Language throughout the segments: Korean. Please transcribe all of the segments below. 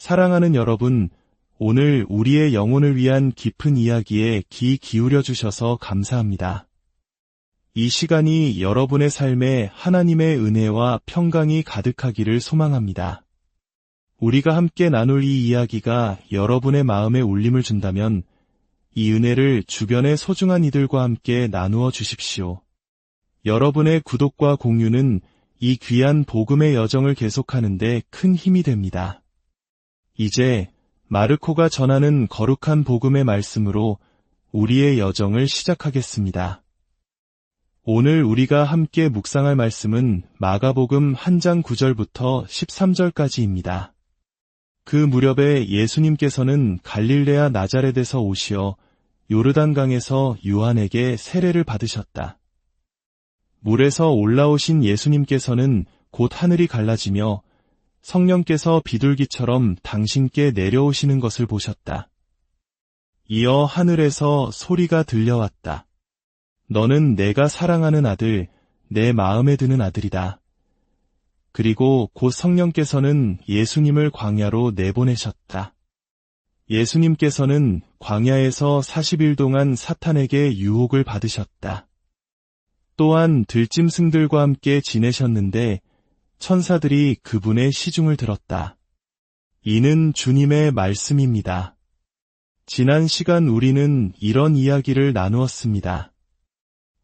사랑하는 여러분, 오늘 우리의 영혼을 위한 깊은 이야기에 귀 기울여 주셔서 감사합니다. 이 시간이 여러분의 삶에 하나님의 은혜와 평강이 가득하기를 소망합니다. 우리가 함께 나눌 이 이야기가 여러분의 마음에 울림을 준다면 이 은혜를 주변의 소중한 이들과 함께 나누어 주십시오. 여러분의 구독과 공유는 이 귀한 복음의 여정을 계속하는 데 큰 힘이 됩니다. 이제 마르코가 전하는 거룩한 복음의 말씀으로 우리의 여정을 시작하겠습니다. 오늘 우리가 함께 묵상할 말씀은 마가복음 1장 9절부터 13절까지입니다. 그 무렵에 예수님께서는 갈릴레아 나자렛에서 오시어 요르단강에서 요한에게 세례를 받으셨다. 물에서 올라오신 예수님께서는 곧 하늘이 갈라지며 성령께서 비둘기처럼 당신께 내려오시는 것을 보셨다. 이어 하늘에서 소리가 들려왔다. 너는 내가 사랑하는 아들, 내 마음에 드는 아들이다. 그리고 곧 성령께서는 예수님을 광야로 내보내셨다. 예수님께서는 광야에서 40일 동안 사탄에게 유혹을 받으셨다. 또한 들짐승들과 함께 지내셨는데 천사들이 그분의 시중을 들었다. 이는 주님의 말씀입니다. 지난 시간 우리는 이런 이야기를 나누었습니다.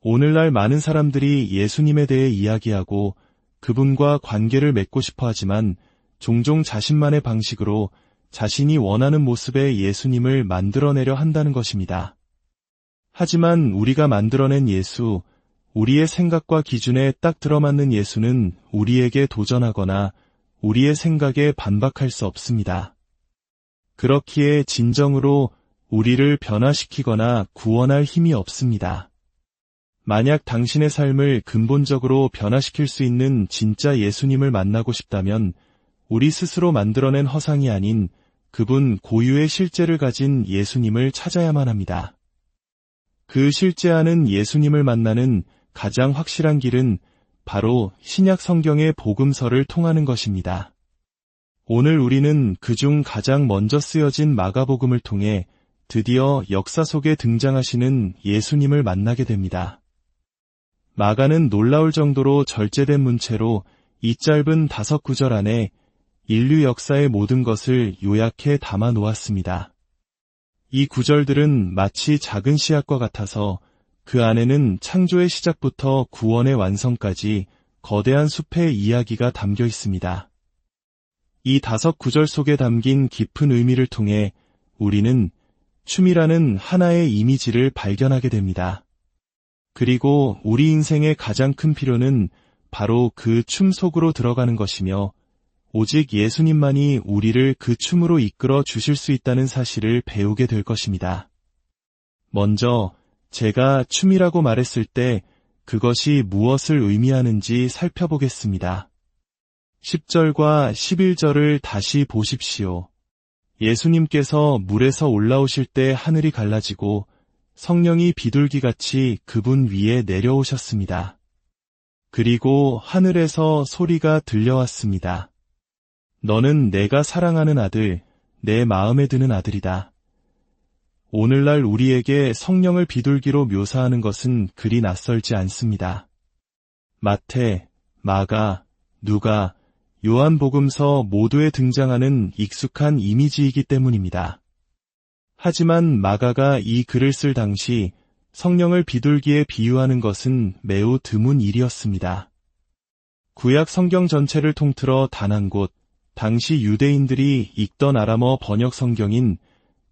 오늘날 많은 사람들이 예수님에 대해 이야기하고 그분과 관계를 맺고 싶어 하지만 종종 자신만의 방식으로 자신이 원하는 모습의 예수님을 만들어내려 한다는 것입니다. 하지만 우리가 만들어낸 예수, 우리의 생각과 기준에 딱 들어맞는 예수는 우리에게 도전하거나 우리의 생각에 반박할 수 없습니다. 그렇기에 진정으로 우리를 변화시키거나 구원할 힘이 없습니다. 만약 당신의 삶을 근본적으로 변화시킬 수 있는 진짜 예수님을 만나고 싶다면 우리 스스로 만들어낸 허상이 아닌 그분 고유의 실제를 가진 예수님을 찾아야만 합니다. 그 실제하는 예수님을 만나는 가장 확실한 길은 바로 신약 성경의 복음서를 통하는 것입니다. 오늘 우리는 그중 가장 먼저 쓰여진 마가복음을 통해 드디어 역사 속에 등장하시는 예수님을 만나게 됩니다. 마가는 놀라울 정도로 절제된 문체로 이 짧은 5구절 안에 인류 역사의 모든 것을 요약해 담아 놓았습니다. 이 구절들은 마치 작은 씨앗과 같아서 그 안에는 창조의 시작부터 구원의 완성까지 거대한 숲의 이야기가 담겨 있습니다. 이 5구절 속에 담긴 깊은 의미를 통해 우리는 춤이라는 하나의 이미지를 발견하게 됩니다. 그리고 우리 인생의 가장 큰 필요는 바로 그 춤 속으로 들어가는 것이며 오직 예수님만이 우리를 그 춤으로 이끌어 주실 수 있다는 사실을 배우게 될 것입니다. 먼저 제가 춤이라고 말했을 때 그것이 무엇을 의미하는지 살펴보겠습니다. 10절과 11절을 다시 보십시오. 예수님께서 물에서 올라오실 때 하늘이 갈라지고 성령이 비둘기같이 그분 위에 내려오셨습니다. 그리고 하늘에서 소리가 들려왔습니다. 너는 내가 사랑하는 아들, 내 마음에 드는 아들이다. 오늘날 우리에게 성령을 비둘기로 묘사하는 것은 그리 낯설지 않습니다. 마태, 마가, 누가, 요한복음서 모두에 등장하는 익숙한 이미지이기 때문입니다. 하지만 마가가 이 글을 쓸 당시 성령을 비둘기에 비유하는 것은 매우 드문 일이었습니다. 구약 성경 전체를 통틀어 단 한 곳, 당시 유대인들이 읽던 아람어 번역 성경인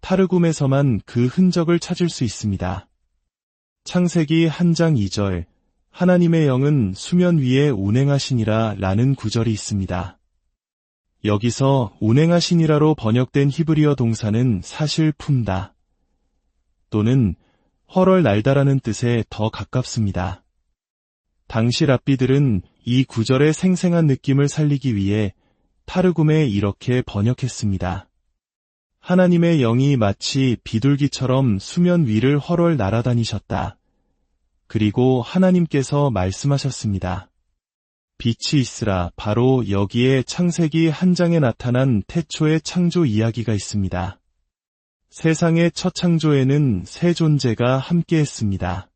타르굼에서만 그 흔적을 찾을 수 있습니다. 창세기 1장 2절, 하나님의 영은 수면 위에 운행하시니라 라는 구절이 있습니다. 여기서 운행하시니라로 번역된 히브리어 동사는 사실 품다 또는 헐헐 날다라는 뜻에 더 가깝습니다. 당시 랍비들은 이 구절의 생생한 느낌을 살리기 위해 타르굼에 이렇게 번역했습니다. 하나님의 영이 마치 비둘기처럼 수면 위를 헐헐 날아다니셨다. 그리고 하나님께서 말씀하셨습니다. 빛이 있으라. 바로 여기에 창세기 한 장에 나타난 태초의 창조 이야기가 있습니다. 세상의 첫 창조에는 세 존재가 함께했습니다.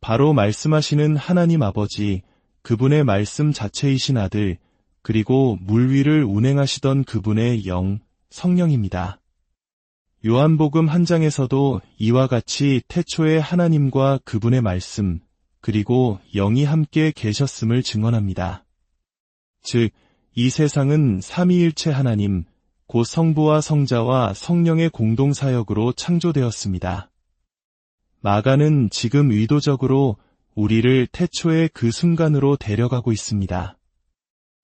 바로 말씀하시는 하나님 아버지, 그분의 말씀 자체이신 아들, 그리고 물 위를 운행하시던 그분의 영, 성령입니다. 요한복음 한 장에서도 이와 같이 태초에 하나님과 그분의 말씀, 그리고 영이 함께 계셨음을 증언합니다. 즉, 이 세상은 삼위일체 하나님, 곧 성부와 성자와 성령의 공동사역으로 창조되었습니다. 마가는 지금 의도적으로 우리를 태초의 그 순간으로 데려가고 있습니다.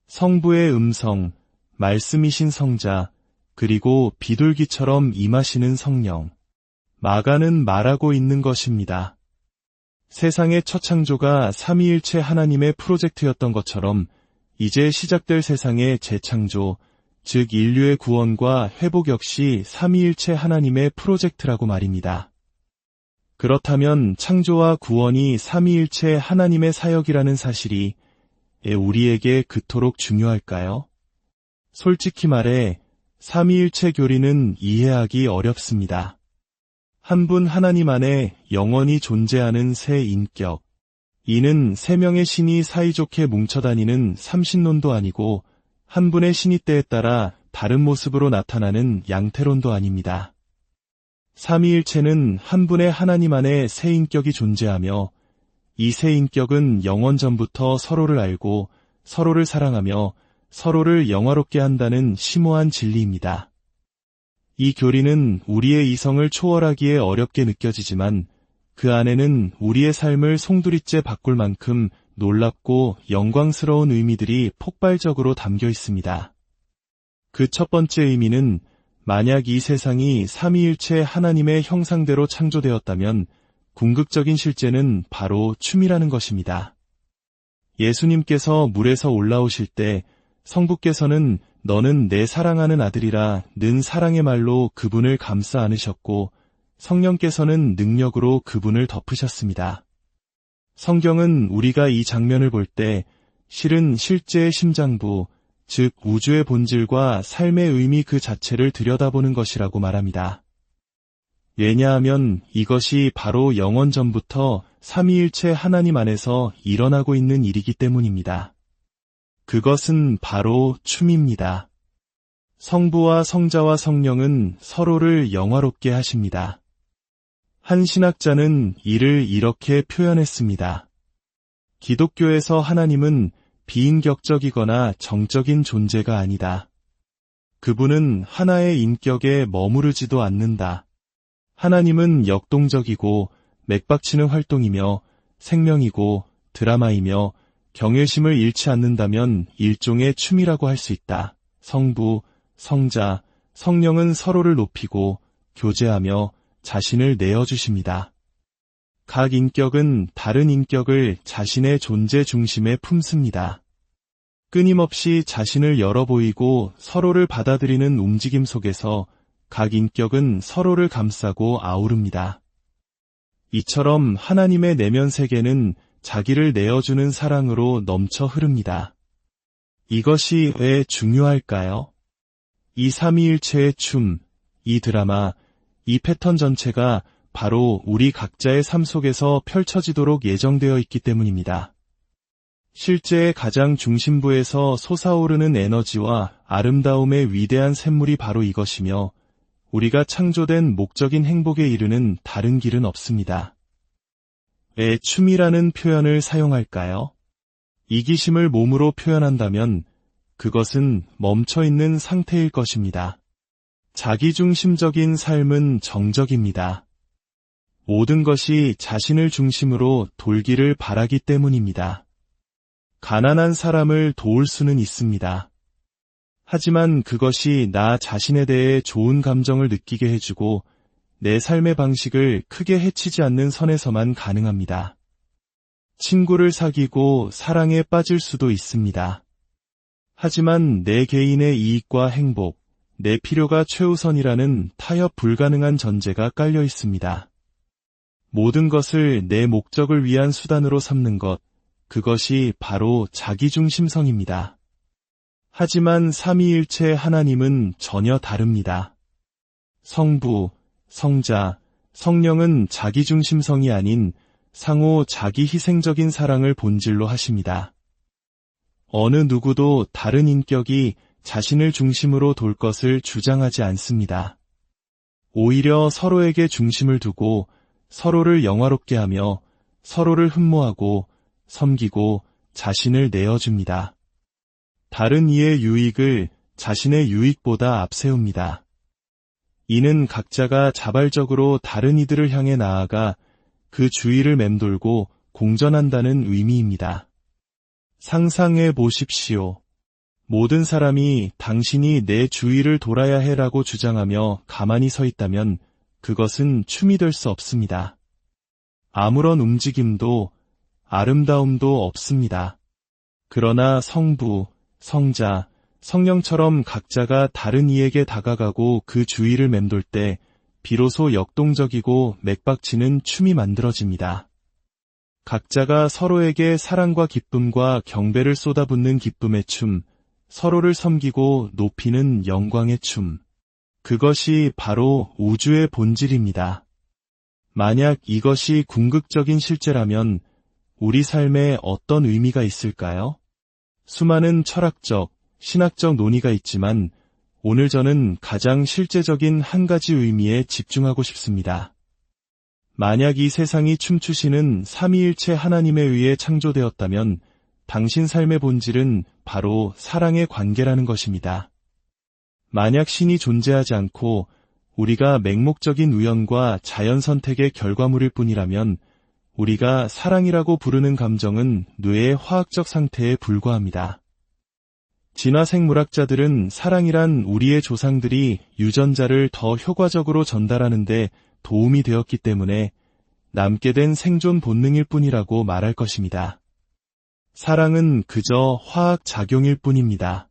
성부의 음성, 말씀이신 성자, 그리고 비둘기처럼 임하시는 성령. 마가는 말하고 있는 것입니다. 세상의 첫 창조가 삼위일체 하나님의 프로젝트였던 것처럼 이제 시작될 세상의 재창조, 즉 인류의 구원과 회복 역시 삼위일체 하나님의 프로젝트라고 말입니다. 그렇다면 창조와 구원이 삼위일체 하나님의 사역이라는 사실이 우리에게 그토록 중요할까요? 솔직히 말해 삼위일체 교리는 이해하기 어렵습니다. 한 분 하나님 안에 영원히 존재하는 세 인격, 이는 세 명의 신이 사이좋게 뭉쳐다니는 삼신론도 아니고 한 분의 신이 때에 따라 다른 모습으로 나타나는 양태론도 아닙니다. 삼위일체는 한 분의 하나님 안에 세 인격이 존재하며 이 세 인격은 영원 전부터 서로를 알고 서로를 사랑하며 서로를 영화롭게 한다는 심오한 진리입니다. 이 교리는 우리의 이성을 초월하기에 어렵게 느껴지지만 그 안에는 우리의 삶을 송두리째 바꿀 만큼 놀랍고 영광스러운 의미들이 폭발적으로 담겨 있습니다. 그 첫 번째 의미는 만약 이 세상이 삼위일체 하나님의 형상대로 창조되었다면 궁극적인 실제는 바로 춤이라는 것입니다. 예수님께서 물에서 올라오실 때 성부께서는 너는 내 사랑하는 아들이라 는 사랑의 말로 그분을 감싸 안으셨고 성령께서는 능력으로 그분을 덮으셨습니다. 성경은 우리가 이 장면을 볼 때 실은 실제의 심장부, 즉 우주의 본질과 삶의 의미 그 자체를 들여다보는 것이라고 말합니다. 왜냐하면 이것이 바로 영원 전부터 삼위일체 하나님 안에서 일어나고 있는 일이기 때문입니다. 그것은 바로 춤입니다. 성부와 성자와 성령은 서로를 영화롭게 하십니다. 한 신학자는 이를 이렇게 표현했습니다. 기독교에서 하나님은 비인격적이거나 정적인 존재가 아니다. 그분은 하나의 인격에 머무르지도 않는다. 하나님은 역동적이고 맥박치는 활동이며 생명이고 드라마이며 경외심을 잃지 않는다면 일종의 춤이라고 할 수 있다. 성부, 성자, 성령은 서로를 높이고 교제하며 자신을 내어주십니다. 각 인격은 다른 인격을 자신의 존재 중심에 품습니다. 끊임없이 자신을 열어 보이고 서로를 받아들이는 움직임 속에서 각 인격은 서로를 감싸고 아우릅니다. 이처럼 하나님의 내면 세계는 자기를 내어주는 사랑으로 넘쳐 흐릅니다. 이것이 왜 중요할까요? 이 삼위일체의 춤, 이 드라마, 이 패턴 전체가 바로 우리 각자의 삶 속에서 펼쳐지도록 예정되어 있기 때문입니다. 실제의 가장 중심부에서 솟아오르는 에너지와 아름다움의 위대한 샘물이 바로 이것이며 우리가 창조된 목적인 행복에 이르는 다른 길은 없습니다. 왜 춤이라는 표현을 사용할까요? 이기심을 몸으로 표현한다면 그것은 멈춰있는 상태일 것입니다. 자기중심적인 삶은 정적입니다. 모든 것이 자신을 중심으로 돌기를 바라기 때문입니다. 가난한 사람을 도울 수는 있습니다. 하지만 그것이 나 자신에 대해 좋은 감정을 느끼게 해주고 내 삶의 방식을 크게 해치지 않는 선에서만 가능합니다. 친구를 사귀고 사랑에 빠질 수도 있습니다. 하지만 내 개인의 이익과 행복, 내 필요가 최우선이라는 타협 불가능한 전제가 깔려 있습니다. 모든 것을 내 목적을 위한 수단으로 삼는 것, 그것이 바로 자기중심성입니다. 하지만 삼위일체 하나님은 전혀 다릅니다. 성부, 성자, 성령은 자기중심성이 아닌 상호 자기희생적인 사랑을 본질로 하십니다. 어느 누구도 다른 인격이 자신을 중심으로 돌 것을 주장하지 않습니다. 오히려 서로에게 중심을 두고 서로를 영화롭게 하며 서로를 흠모하고 섬기고 자신을 내어줍니다. 다른 이의 유익을 자신의 유익보다 앞세웁니다. 이는 각자가 자발적으로 다른 이들을 향해 나아가 그 주위를 맴돌고 공전한다는 의미입니다. 상상해 보십시오. 모든 사람이 당신이 내 주위를 돌아야 해라고 주장하며 가만히 서 있다면 그것은 춤이 될 수 없습니다. 아무런 움직임도 아름다움도 없습니다. 그러나 성부, 성자, 성령처럼 각자가 다른 이에게 다가가고 그 주위를 맴돌 때 비로소 역동적이고 맥박치는 춤이 만들어집니다. 각자가 서로에게 사랑과 기쁨과 경배를 쏟아붓는 기쁨의 춤, 서로를 섬기고 높이는 영광의 춤. 그것이 바로 우주의 본질입니다. 만약 이것이 궁극적인 실제라면 우리 삶에 어떤 의미가 있을까요? 수많은 철학적, 신학적 논의가 있지만 오늘 저는 가장 실제적인 한 가지 의미에 집중하고 싶습니다. 만약 이 세상이 춤추시는 삼위일체 하나님에 의해 창조되었다면 당신 삶의 본질은 바로 사랑의 관계라는 것입니다. 만약 신이 존재하지 않고 우리가 맹목적인 우연과 자연 선택의 결과물일 뿐이라면 우리가 사랑이라고 부르는 감정은 뇌의 화학적 상태에 불과합니다. 진화생물학자들은 사랑이란 우리의 조상들이 유전자를 더 효과적으로 전달하는 데 도움이 되었기 때문에 남게 된 생존 본능일 뿐이라고 말할 것입니다. 사랑은 그저 화학 작용일 뿐입니다.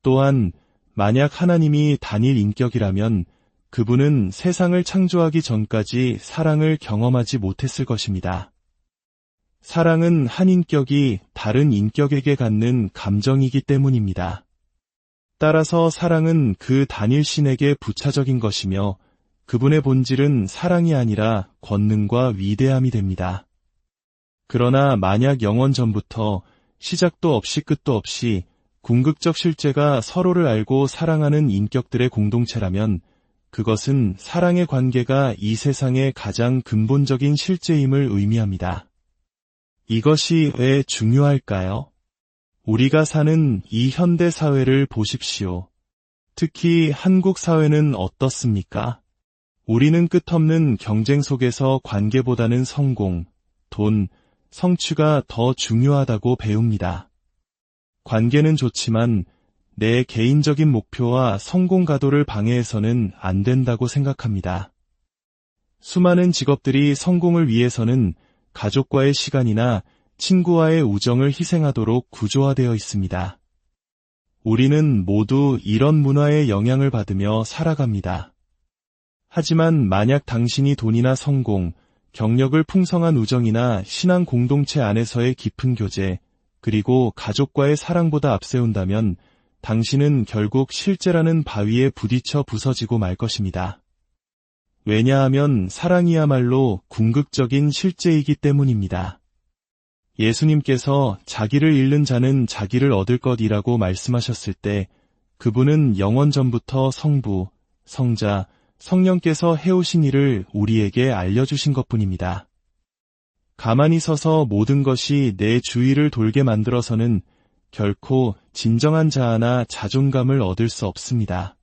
또한 만약 하나님이 단일 인격이라면 그분은 세상을 창조하기 전까지 사랑을 경험하지 못했을 것입니다. 사랑은 한 인격이 다른 인격에게 갖는 감정이기 때문입니다. 따라서 사랑은 그 단일 신에게 부차적인 것이며 그분의 본질은 사랑이 아니라 권능과 위대함이 됩니다. 그러나 만약 영원 전부터 시작도 없이 끝도 없이 궁극적 실제가 서로를 알고 사랑하는 인격들의 공동체라면 그것은 사랑의 관계가 이 세상의 가장 근본적인 실제임을 의미합니다. 이것이 왜 중요할까요? 우리가 사는 이 현대 사회를 보십시오. 특히 한국 사회는 어떻습니까? 우리는 끝없는 경쟁 속에서 관계보다는 성공, 돈, 성취가 더 중요하다고 배웁니다. 관계는 좋지만 내 개인적인 목표와 성공 가도를 방해해서는 안 된다고 생각합니다. 수많은 직업들이 성공을 위해서는 가족과의 시간이나 친구와의 우정을 희생하도록 구조화되어 있습니다. 우리는 모두 이런 문화의 영향을 받으며 살아갑니다. 하지만 만약 당신이 돈이나 성공, 경력을 풍성한 우정이나 신앙 공동체 안에서의 깊은 교제, 그리고 가족과의 사랑보다 앞세운다면 당신은 결국 실제라는 바위에 부딪혀 부서지고 말 것입니다. 왜냐하면 사랑이야말로 궁극적인 실제이기 때문입니다. 예수님께서 자기를 잃는 자는 자기를 얻을 것이라고 말씀하셨을 때 그분은 영원 전부터 성부, 성자, 성령께서 해오신 일을 우리에게 알려주신 것뿐입니다. 가만히 서서 모든 것이 내 주위를 돌게 만들어서는 결코 진정한 자아나 자존감을 얻을 수 없습니다.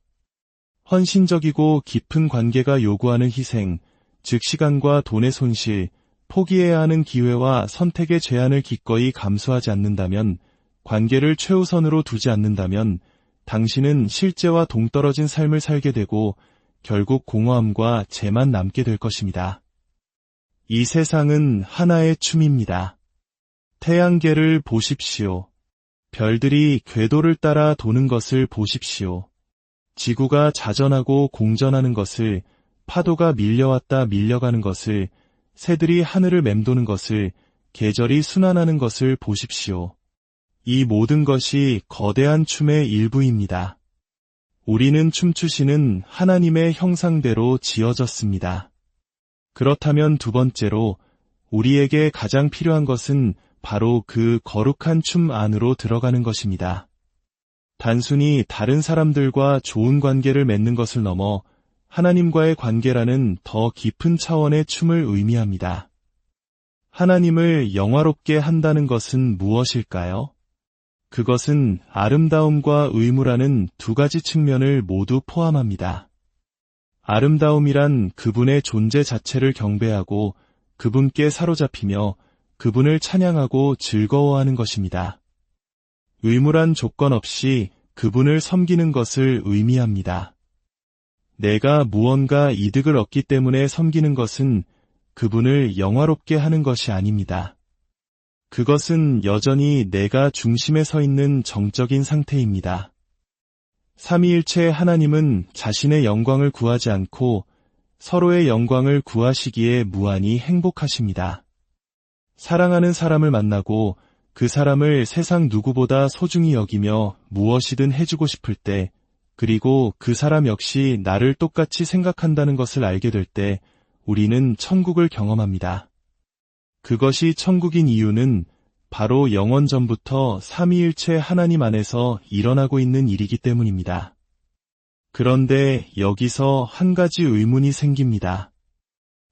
헌신적이고 깊은 관계가 요구하는 희생, 즉 시간과 돈의 손실, 포기해야 하는 기회와 선택의 제한을 기꺼이 감수하지 않는다면, 관계를 최우선으로 두지 않는다면 당신은 실제와 동떨어진 삶을 살게 되고 결국 공허함과 재만 남게 될 것입니다. 이 세상은 하나의 춤입니다. 태양계를 보십시오. 별들이 궤도를 따라 도는 것을 보십시오. 지구가 자전하고 공전하는 것을, 파도가 밀려왔다 밀려가는 것을, 새들이 하늘을 맴도는 것을, 계절이 순환하는 것을 보십시오. 이 모든 것이 거대한 춤의 일부입니다. 우리는 춤추시는 하나님의 형상대로 지어졌습니다. 그렇다면 두 번째로 우리에게 가장 필요한 것은 바로 그 거룩한 춤 안으로 들어가는 것입니다. 단순히 다른 사람들과 좋은 관계를 맺는 것을 넘어 하나님과의 관계라는 더 깊은 차원의 춤을 의미합니다. 하나님을 영화롭게 한다는 것은 무엇일까요? 그것은 아름다움과 의무라는 두 가지 측면을 모두 포함합니다. 아름다움이란 그분의 존재 자체를 경배하고 그분께 사로잡히며 그분을 찬양하고 즐거워하는 것입니다. 의무란 조건 없이 그분을 섬기는 것을 의미합니다. 내가 무언가 이득을 얻기 때문에 섬기는 것은 그분을 영화롭게 하는 것이 아닙니다. 그것은 여전히 내가 중심에 서 있는 정적인 상태입니다. 삼위일체 하나님은 자신의 영광을 구하지 않고 서로의 영광을 구하시기에 무한히 행복하십니다. 사랑하는 사람을 만나고 그 사람을 세상 누구보다 소중히 여기며 무엇이든 해주고 싶을 때, 그리고 그 사람 역시 나를 똑같이 생각한다는 것을 알게 될 때 우리는 천국을 경험합니다. 그것이 천국인 이유는 바로 영원 전부터 삼위일체 하나님 안에서 일어나고 있는 일이기 때문입니다. 그런데 여기서 한 가지 의문이 생깁니다.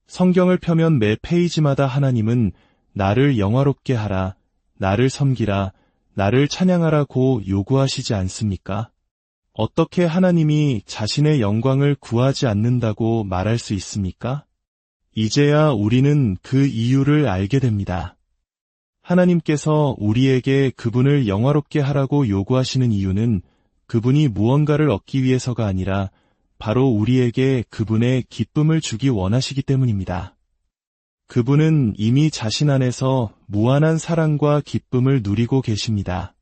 성경을 펴면 매 페이지마다 하나님은 나를 영화롭게 하라, 나를 섬기라, 나를 찬양하라고 요구하시지 않습니까? 어떻게 하나님이 자신의 영광을 구하지 않는다고 말할 수 있습니까? 이제야 우리는 그 이유를 알게 됩니다. 하나님께서 우리에게 그분을 영화롭게 하라고 요구하시는 이유는 그분이 무언가를 얻기 위해서가 아니라 바로 우리에게 그분의 기쁨을 주기 원하시기 때문입니다. 그분은 이미 자신 안에서 무한한 사랑과 기쁨을 누리고 계십니다.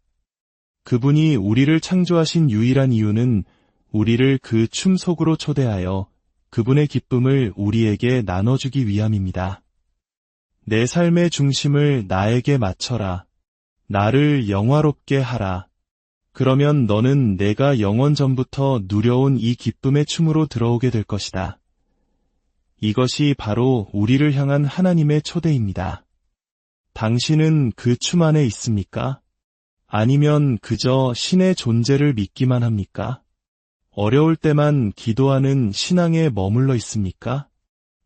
그분이 우리를 창조하신 유일한 이유는 우리를 그 춤 속으로 초대하여 그분의 기쁨을 우리에게 나눠주기 위함입니다. 내 삶의 중심을 나에게 맞춰라. 나를 영화롭게 하라. 그러면 너는 내가 영원 전부터 누려온 이 기쁨의 춤으로 들어오게 될 것이다. 이것이 바로 우리를 향한 하나님의 초대입니다. 당신은 그 춤 안에 있습니까? 아니면 그저 신의 존재를 믿기만 합니까? 어려울 때만 기도하는 신앙에 머물러 있습니까?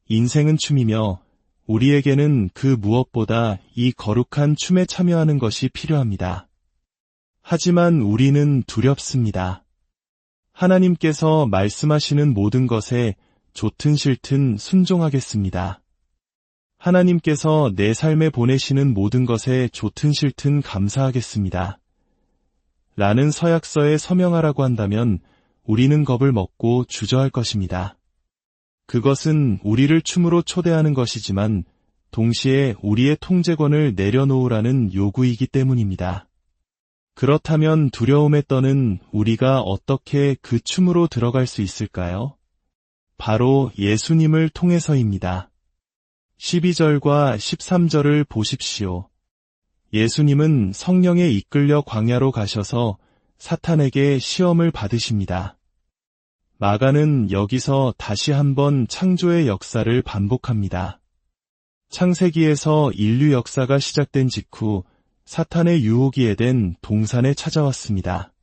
인생은 춤이며 우리에게는 그 무엇보다 이 거룩한 춤에 참여하는 것이 필요합니다. 하지만 우리는 두렵습니다. 하나님께서 말씀하시는 모든 것에 좋든 싫든 순종하겠습니다. 하나님께서 내 삶에 보내시는 모든 것에 좋든 싫든 감사하겠습니다. 라는 서약서에 서명하라고 한다면 우리는 겁을 먹고 주저할 것입니다. 그것은 우리를 춤으로 초대하는 것이지만 동시에 우리의 통제권을 내려놓으라는 요구이기 때문입니다. 그렇다면 두려움에 떠는 우리가 어떻게 그 춤으로 들어갈 수 있을까요? 바로 예수님을 통해서입니다. 12절과 13절을 보십시오. 예수님은 성령에 이끌려 광야로 가셔서 사탄에게 시험을 받으십니다. 마가는 여기서 다시 한번 창조의 역사를 반복합니다. 창세기에서 인류 역사가 시작된 직후 사탄의 유혹이 에덴 동산에 찾아왔습니다.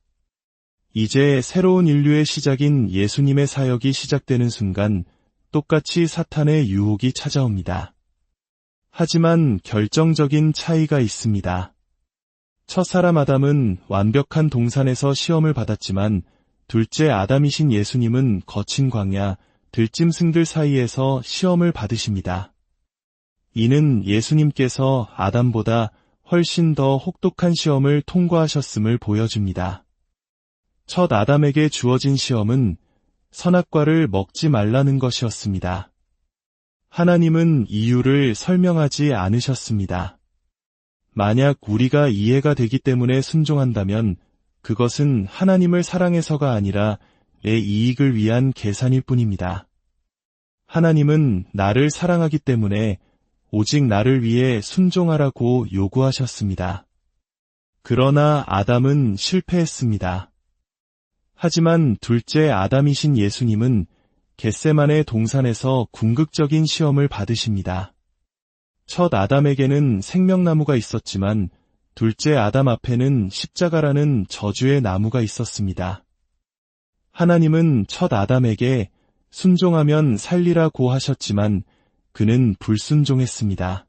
이제 새로운 인류의 시작인 예수님의 사역이 시작되는 순간 똑같이 사탄의 유혹이 찾아옵니다. 하지만 결정적인 차이가 있습니다. 첫사람 아담은 완벽한 동산에서 시험을 받았지만 둘째 아담이신 예수님은 거친 광야, 들짐승들 사이에서 시험을 받으십니다. 이는 예수님께서 아담보다 훨씬 더 혹독한 시험을 통과하셨음을 보여줍니다. 첫 아담에게 주어진 시험은 선악과를 먹지 말라는 것이었습니다. 하나님은 이유를 설명하지 않으셨습니다. 만약 우리가 이해가 되기 때문에 순종한다면 그것은 하나님을 사랑해서가 아니라 내 이익을 위한 계산일 뿐입니다. 하나님은 나를 사랑하기 때문에 오직 나를 위해 순종하라고 요구하셨습니다. 그러나 아담은 실패했습니다. 하지만 둘째 아담이신 예수님은 겟세마네 동산에서 궁극적인 시험을 받으십니다. 첫 아담에게는 생명나무가 있었지만 둘째 아담 앞에는 십자가라는 저주의 나무가 있었습니다. 하나님은 첫 아담에게 순종하면 살리라고 하셨지만 그는 불순종했습니다.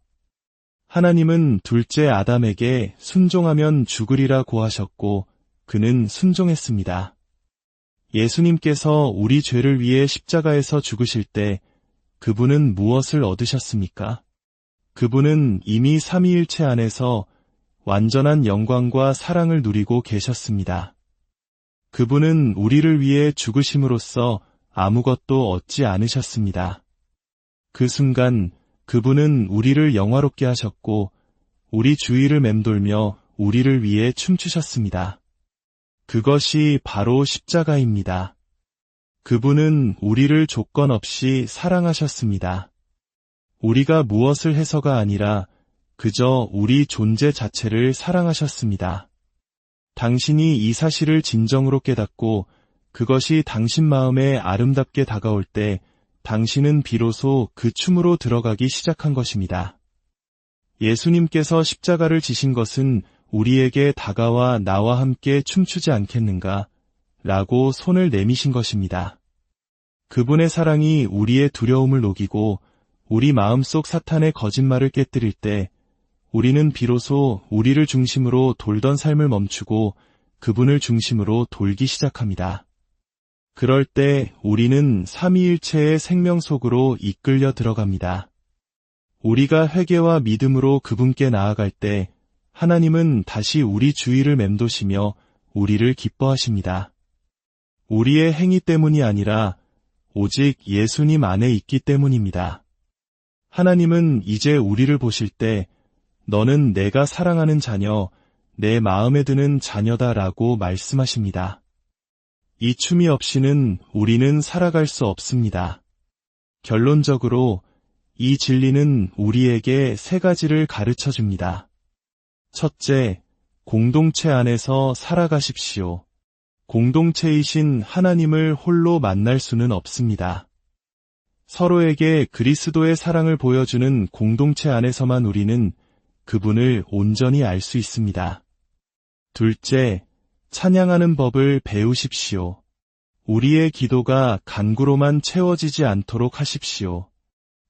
하나님은 둘째 아담에게 순종하면 죽으리라고 하셨고 그는 순종했습니다. 예수님께서 우리 죄를 위해 십자가에서 죽으실 때 그분은 무엇을 얻으셨습니까? 그분은 이미 삼위일체 안에서 완전한 영광과 사랑을 누리고 계셨습니다. 그분은 우리를 위해 죽으심으로써 아무것도 얻지 않으셨습니다. 그 순간 그분은 우리를 영화롭게 하셨고 우리 주위를 맴돌며 우리를 위해 춤추셨습니다. 그것이 바로 십자가입니다. 그분은 우리를 조건 없이 사랑하셨습니다. 우리가 무엇을 해서가 아니라 그저 우리 존재 자체를 사랑하셨습니다. 당신이 이 사실을 진정으로 깨닫고 그것이 당신 마음에 아름답게 다가올 때 당신은 비로소 그 춤으로 들어가기 시작한 것입니다. 예수님께서 십자가를 지신 것은 우리에게 다가와 나와 함께 춤추지 않겠는가? 라고 손을 내미신 것입니다. 그분의 사랑이 우리의 두려움을 녹이고 우리 마음속 사탄의 거짓말을 깨뜨릴 때 우리는 비로소 우리를 중심으로 돌던 삶을 멈추고 그분을 중심으로 돌기 시작합니다. 그럴 때 우리는 삼위일체의 생명 속으로 이끌려 들어갑니다. 우리가 회개와 믿음으로 그분께 나아갈 때 하나님은 다시 우리 주위를 맴도시며 우리를 기뻐하십니다. 우리의 행위 때문이 아니라 오직 예수님 안에 있기 때문입니다. 하나님은 이제 우리를 보실 때 너는 내가 사랑하는 자녀, 내 마음에 드는 자녀다라고 말씀하십니다. 이 춤이 없이는 우리는 살아갈 수 없습니다. 결론적으로 이 진리는 우리에게 세 가지를 가르쳐 줍니다. 첫째, 공동체 안에서 살아가십시오. 공동체이신 하나님을 홀로 만날 수는 없습니다. 서로에게 그리스도의 사랑을 보여주는 공동체 안에서만 우리는 그분을 온전히 알 수 있습니다. 둘째, 찬양하는 법을 배우십시오. 우리의 기도가 간구로만 채워지지 않도록 하십시오.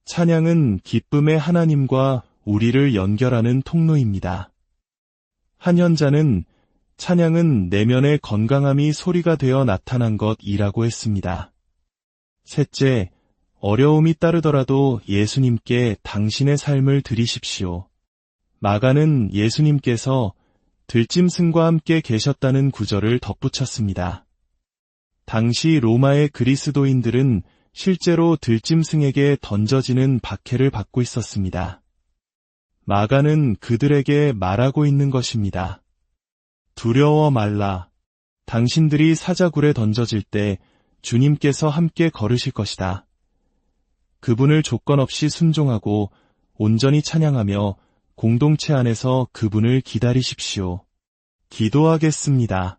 찬양은 기쁨의 하나님과 우리를 연결하는 통로입니다. 한현자는 찬양은 내면의 건강함이 소리가 되어 나타난 것이라고 했습니다. 셋째, 어려움이 따르더라도 예수님께 당신의 삶을 드리십시오. 마가는 예수님께서 들짐승과 함께 계셨다는 구절을 덧붙였습니다. 당시 로마의 그리스도인들은 실제로 들짐승에게 던져지는 박해를 받고 있었습니다. 마가는 그들에게 말하고 있는 것입니다. 두려워 말라. 당신들이 사자굴에 던져질 때 주님께서 함께 걸으실 것이다. 그분을 조건 없이 순종하고 온전히 찬양하며 공동체 안에서 그분을 기다리십시오. 기도하겠습니다.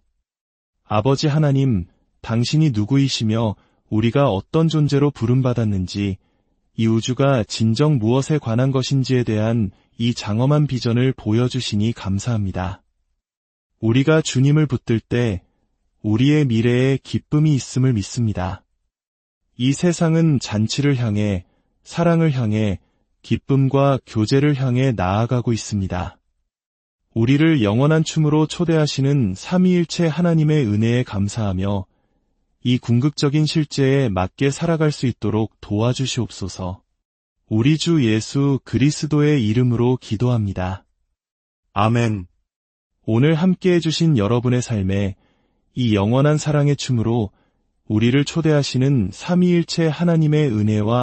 아버지 하나님, 당신이 누구이시며 우리가 어떤 존재로 부름받았는지, 이 우주가 진정 무엇에 관한 것인지에 대한 이 장엄한 비전을 보여주시니 감사합니다. 우리가 주님을 붙들 때 우리의 미래에 기쁨이 있음을 믿습니다. 이 세상은 잔치를 향해, 사랑을 향해, 기쁨과 교제를 향해 나아가고 있습니다. 우리를 영원한 춤으로 초대하시는 삼위일체 하나님의 은혜에 감사하며 이 궁극적인 실제에 맞게 살아갈 수 있도록 도와주시옵소서. 우리 주 예수 그리스도의 이름으로 기도합니다. 아멘. 오늘 함께 해주신 여러분의 삶에 이 영원한 사랑의 춤으로 우리를 초대하시는 삼위일체 하나님의 은혜와